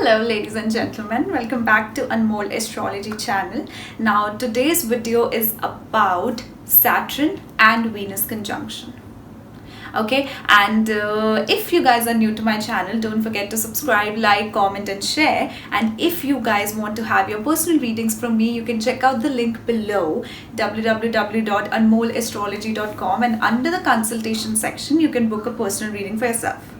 Hello ladies and gentlemen, welcome back to Anmoll Astrology channel. Now today's video is about Saturn and Venus conjunction. Okay, and if you guys are new to my channel, don't forget to subscribe, like, comment and share. And if you guys want to have your personal readings from me, you can check out the link below, www.anmollastrology.com, and under the consultation section you can book a personal reading for yourself.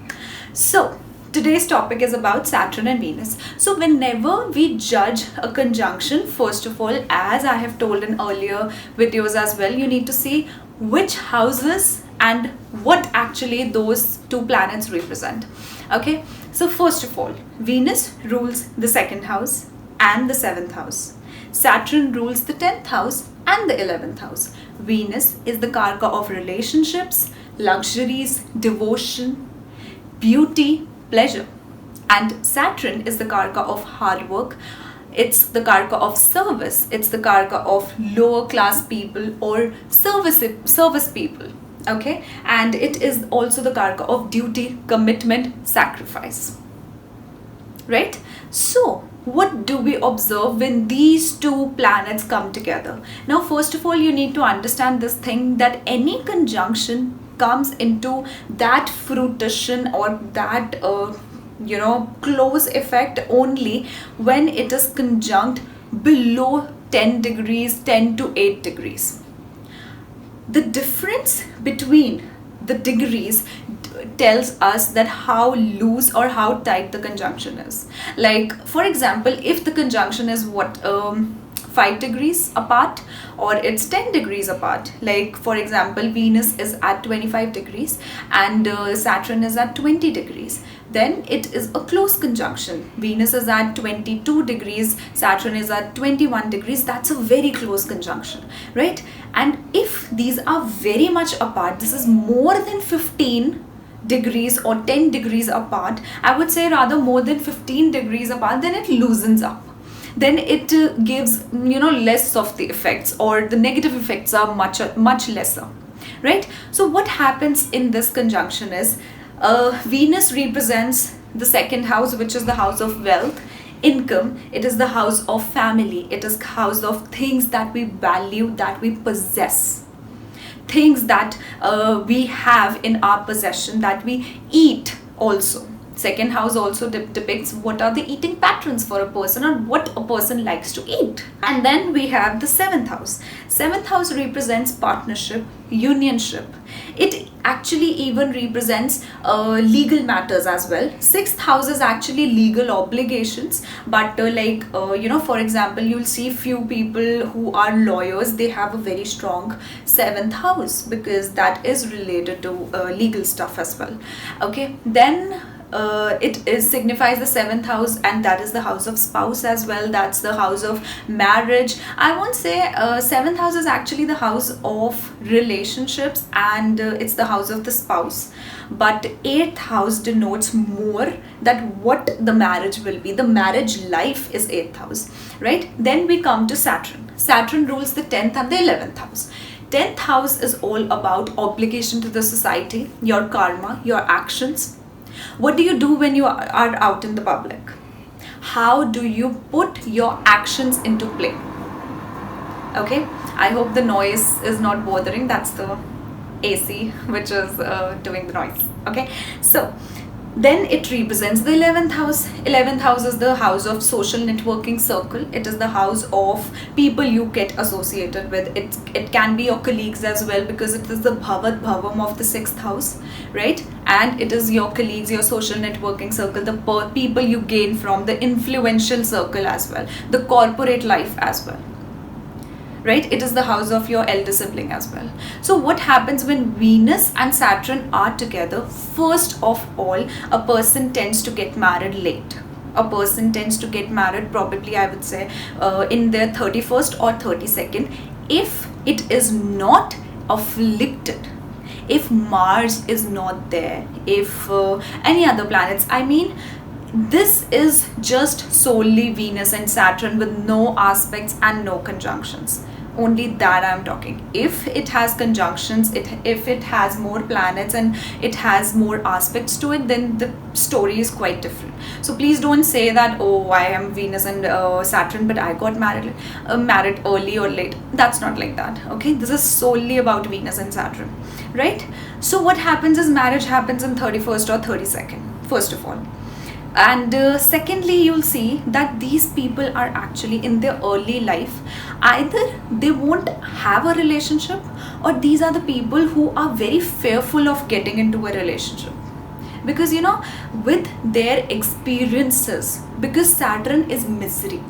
So today's topic is about Saturn and Venus. So whenever we judge a conjunction, first of all, as I have told in earlier videos as well, you need to see which houses and what actually those two planets represent. Okay, so first of all, Venus rules the second house and the seventh house. Saturn rules the 10th house and the 11th house. Venus is the karaka of relationships, luxuries, devotion, beauty, pleasure, and Saturn is the karaka of hard work. It's the karaka of service. It's the karaka of lower class people or service people. Okay, and it is also the karaka of duty, commitment, sacrifice. Right? So what do we observe when these two planets come together? Now first of all, you need to understand this thing, that any conjunction comes into that fruition or that close effect only when it is conjunct below 10 degrees, 10 to 8 degrees. The difference between the degrees tells us that how loose or how tight the conjunction is. Like for example, if the conjunction is 5 degrees apart or it's 10 degrees apart, like for example Venus is at 25 degrees and Saturn is at 20 degrees, then it is a close conjunction. Venus is at 22 degrees, Saturn is at 21 degrees. That's a very close conjunction, right? And if these are very much apart, this is more than 15 degrees or 10 degrees apart, I would say rather more than 15 degrees apart, then it loosens up. Then it gives less of the effects, or the negative effects are much lesser, right? So what happens in this conjunction is Venus represents the second house, which is the house of wealth, income. It is the house of family. It is the house of things that we value, that we possess, things that we have in our possession, that we eat also. Second house also depicts what are the eating patterns for a person or what a person likes to eat. And then we have the seventh house. Seventh house represents partnership, unionship. It actually even represents legal matters as well. Sixth house is actually legal obligations, but for example, you'll see few people who are lawyers, they have a very strong seventh house because that is related to legal stuff as well. Okay, then it signifies the seventh house, and that is the house of spouse as well. That's the house of marriage. I won't say seventh house is actually the house of relationships, and it's the house of the spouse, but eighth house denotes more that what the marriage will be. The marriage life is eighth house, right? Then we come to Saturn. Saturn rules the 10th and the 11th house. 10th house is all about obligation to the society, your karma, your actions. What do you do when you are out in the public? How do you put your actions into play? Okay, I hope the noise is not bothering. That's the AC which is doing the noise. Okay, so then it represents the 11th house. 11th house is the house of social networking circle. It is the house of people you get associated with. It can be your colleagues as well, because it is the bhavat bhavam of the 6th house, right? And it is your colleagues, your social networking circle, the people you gain from the influential circle as well, the corporate life as well, right? It is the house of your elder sibling as well. So what happens when Venus and Saturn are together? First of all, a person tends to get married late. A person tends to get married probably, I would say, in their 31st or 32nd, if it is not afflicted, if Mars is not there, if any other planets, I mean, this is just solely Venus and Saturn with no aspects and no conjunctions. only that I'm talking. If it has conjunctions, if it has more planets and it has more aspects to it, then the story is quite different. So please don't say that, oh, I am Venus and Saturn, but I got married early or late. That's not like that. Okay, this is solely about Venus and Saturn, right? So what happens is marriage happens in 31st or 32nd, first of all. And secondly, you'll see that these people are actually in their early life, either they won't have a relationship, or these are the people who are very fearful of getting into a relationship, because with their experiences, because Saturn is misery,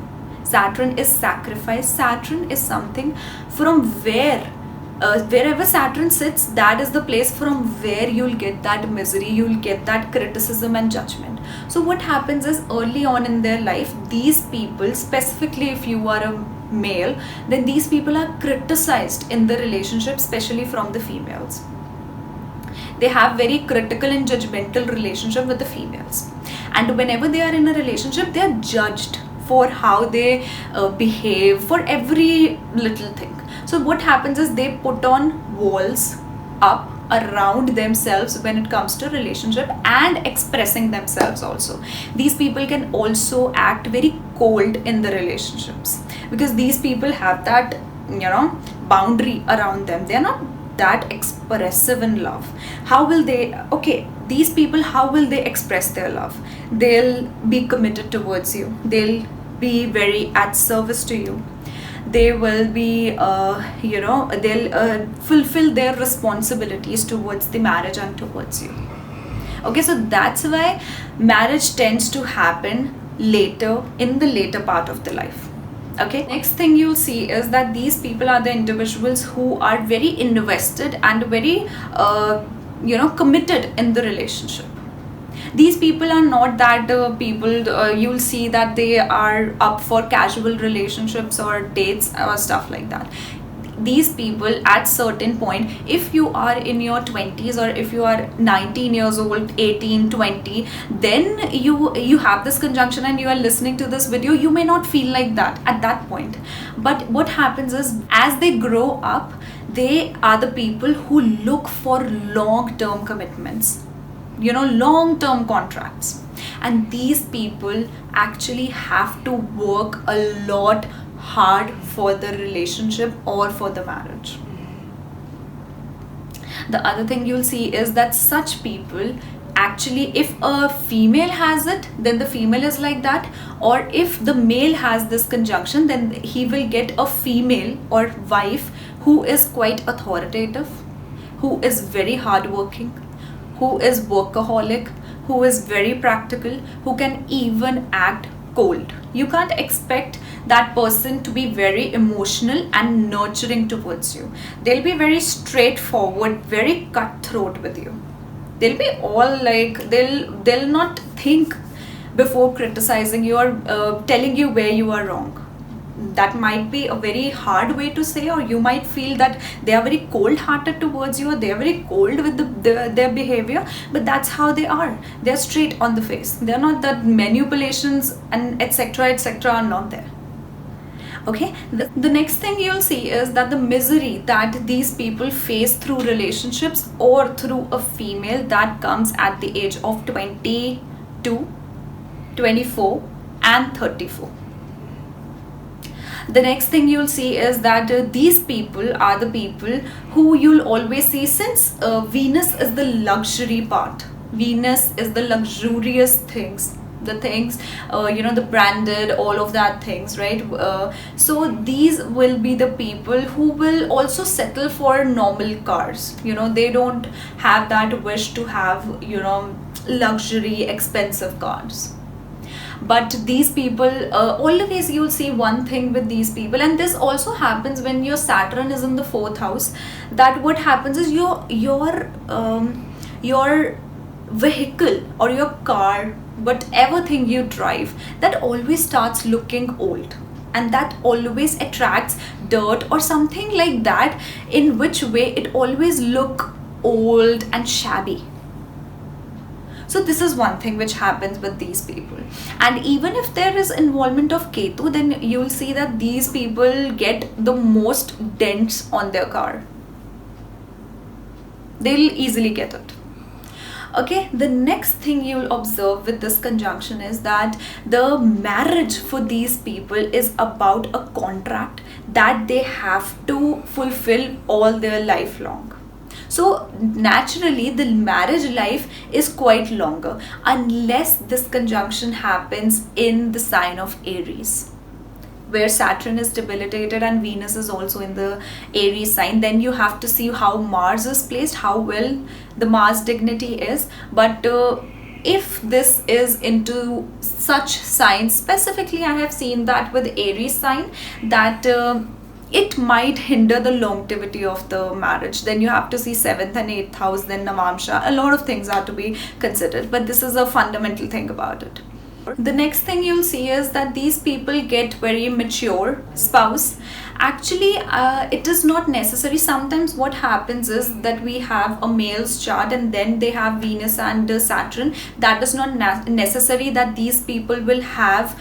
Saturn is sacrifice, Saturn is something from wherever Saturn sits, that is the place from where you'll get that misery, you'll get that criticism and judgment. So what happens is, early on in their life, these people, specifically if you are a male, then these people are criticized in the relationship, especially from the females. They have very critical and judgmental relationship with the females, and whenever they are in a relationship, they are judged for how they behave, for every little thing. So what happens is, they put on walls up around themselves when it comes to relationship and expressing themselves also. These people can also act very cold in the relationships, because these people have that boundary around them. They are not that expressive in love. How will they, okay, these people, how will they express their love? They'll be committed towards you, they'll be very at service to you, they will be they'll fulfill their responsibilities towards the marriage and towards you. Okay, so that's why marriage tends to happen later, in the later part of the life. Okay, next thing you'll see is that these people are the individuals who are very invested and very committed in the relationship. These people are not that people you'll see that they are up for casual relationships or dates or stuff like that. These people, at certain point, if you are in your 20s, or if you are 19 years old, 18, 20, then you have this conjunction and you are listening to this video, you may not feel like that at that point. But what happens is, as they grow up, they are the people who look for long-term commitments, long-term contracts. And these people actually have to work a lot hard for the relationship or for the marriage. The other thing you'll see is that such people, actually, if a female has it, then the female is like that, or if the male has this conjunction, then he will get a female or wife who is quite authoritative, who is very hardworking, who is workaholic, who is very practical, who can even act cold. You can't expect that person to be very emotional and nurturing towards you. They'll be very straightforward, very cutthroat with you. They'll be all like, they'll not think before criticizing you or telling you where you are wrong. That might be a very hard way to say, or you might feel that they are very cold-hearted towards you, or they are very cold with their behavior, but that's how they are. They're straight on the face. They're not that manipulations and etc are not there. Okay, the next thing you'll see is that the misery that these people face through relationships or through a female, that comes at the age of 22, 24 and 34. The next thing you'll see is that these people are the people who you'll always see, since Venus is the luxury part. Venus is the luxurious things, the things, the branded, all of that things, right? So these will be the people who will also settle for normal cars. They don't have that wish to have, luxury, expensive cars. But these people, always you'll see one thing with these people, and this also happens when your Saturn is in the 4th house, that what happens is your vehicle or your car, whatever thing you drive, that always starts looking old, and that always attracts dirt or something like that, in which way it always look old and shabby. So this is one thing which happens with these people. And even if there is involvement of Ketu, then you'll see that these people get the most dents on their car. They'll easily get it. Okay, the next thing you'll observe with this conjunction is that the marriage for these people is about a contract that they have to fulfill all their life long. So naturally the marriage life is quite longer unless this conjunction happens in the sign of Aries, where Saturn is debilitated and Venus is also in the Aries sign. Then you have to see how Mars is placed, how well the Mars dignity is. But if this is into such signs, specifically I have seen that with Aries sign, that it might hinder the longevity of the marriage. Then you have to see 7th and 8th house, then Navamsha. A lot of things are to be considered, but this is a fundamental thing about it. The next thing you'll see is that these people get very mature spouse. Actually, it is not necessary. Sometimes what happens is that we have a male's chart and then they have Venus and Saturn. That is not necessary that these people will have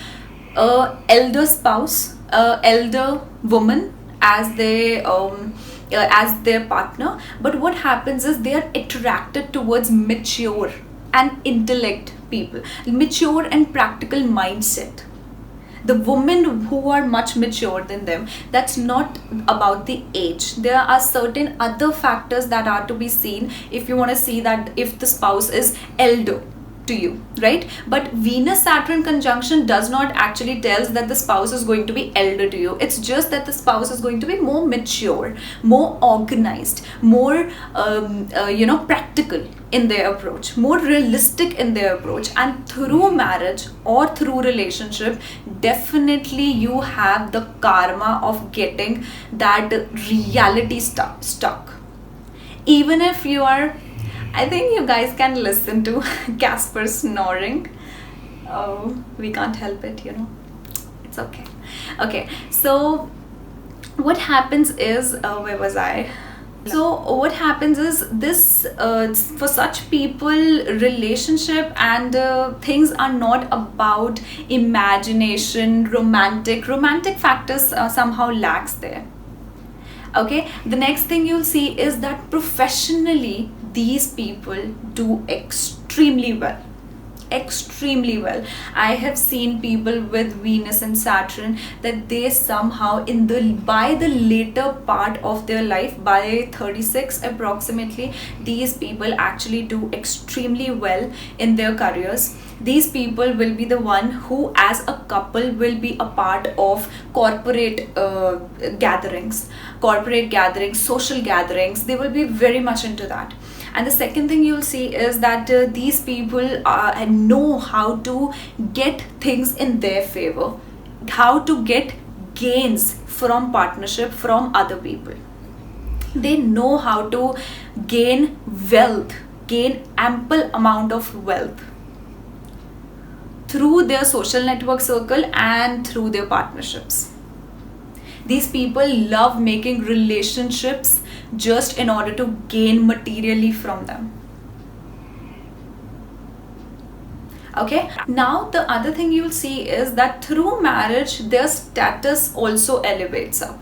a elder spouse, elder woman as they as their partner. But what happens is they are attracted towards mature and intellect people, mature and practical mindset. The women who are much mature than them, that's not about the age. There are certain other factors that are to be seen if you want to see that if the spouse is elder to you, right? But Venus Saturn conjunction does not actually tells that the spouse is going to be elder to you. It's just that the spouse is going to be more mature, more organized, more practical in their approach, more realistic in their approach. And through marriage or through relationship, definitely you have the karma of getting that reality stuck. Even if you are, I think you guys can listen to Casper snoring. Oh, we can't help it, It's okay. Okay, so what happens is, where was I? So what happens is this, for such people, relationship and things are not about imagination, romantic factors somehow lacks there. Okay, the next thing you'll see is that professionally these people do extremely well. I have seen people with Venus and Saturn that they somehow by the later part of their life, by 36 approximately, these people actually do extremely well in their careers. These people will be the one who as a couple will be a part of corporate gatherings, social gatherings. They will be very much into that. And the second thing you'll see is that these people know how to get things in their favor, how to get gains from partnership from other people. They know how to gain wealth, gain ample amount of wealth through their social network circle and through their partnerships. These people love making relationships just in order to gain materially from them. Okay, now the other thing you'll see is that through marriage their status also elevates up.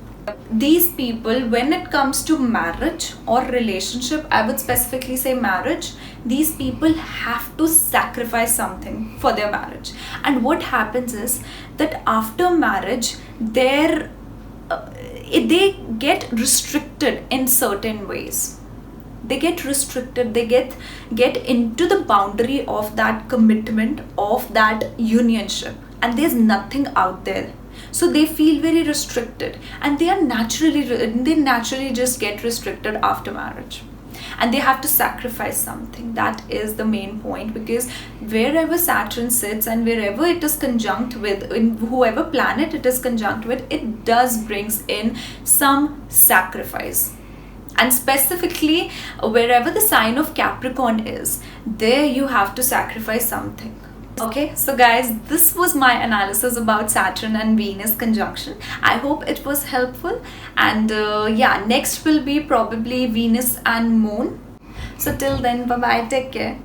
These people, when it comes to marriage or relationship, I would specifically say marriage, these people have to sacrifice something for their marriage. And what happens is that after marriage they get restricted in certain ways. They get restricted, they get into the boundary of that commitment, of that unionship, and there's nothing out there. So they feel very restricted, and they naturally just get restricted after marriage. And they have to sacrifice something. That is the main point, because wherever Saturn sits and wherever it is conjunct with, in whoever planet it is conjunct with, it does brings in some sacrifice. And specifically wherever the sign of Capricorn is, there you have to sacrifice something. Okay, so guys, this was my analysis about Saturn and Venus conjunction. I hope it was helpful, and yeah, next will be probably Venus and Moon. So till then, bye bye, take care.